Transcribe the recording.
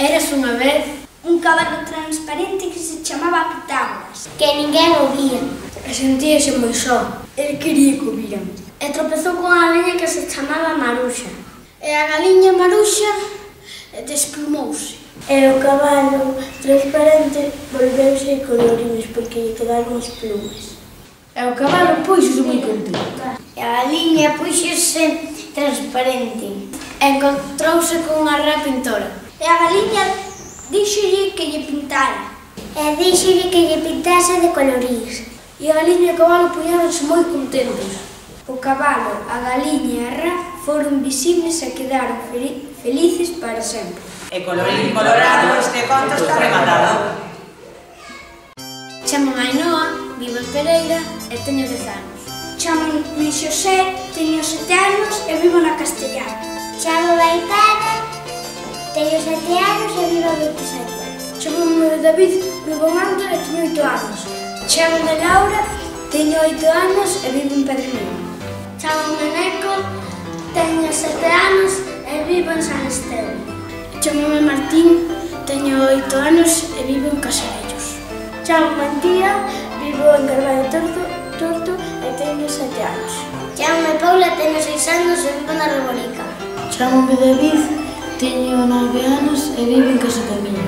Eras unha vez un cabalo transparente que se chamaba Pitágoras, que ninguén o vía. e sentíase moi só. El quería que o viran. E tropezou con a galiña que se chamaba Maruxa. E a galiña Maruxa desplumouse. E o cabalo transparente volveuse colorines porque lle quedaron as plumas. E o cabalo puxose moi contento. E a galiña puxose transparente. Encontrouse con unha rá pintora. E a galiña díxolle que lle pintara. E díxolle que lle pintase de colorís. E a galiña e o cabalo puñéronse moi contentos. O cabalo, a galiña e a rá foron visibles e quedaron felices para sempre. E colorín colorado, este conto está rematado. Chamo Ainhoa, vivo en Pereira e teño 10 anos. Chámame Xosé, teño 7 anos e vivo na Castellana. Chamo Aitana, teño 7 anos e vivo 27 anos. Chámame David, vivo en Ando e teño 8 anos. Chámame Laura, teño 8 anos e vivo en Pedreñón. Chámame Neco, teño 7 anos e vivo en San Esteban. Chámame Martín, teño 8 anos e vivo en Casarellos. Chámame Antía, vivo en Carballo Torto e teño 7 anos. Chámame Paula, teño 6 anos e vivo na Reborica. Chámame David, teño 9 anos e vivo en Casa Camiño.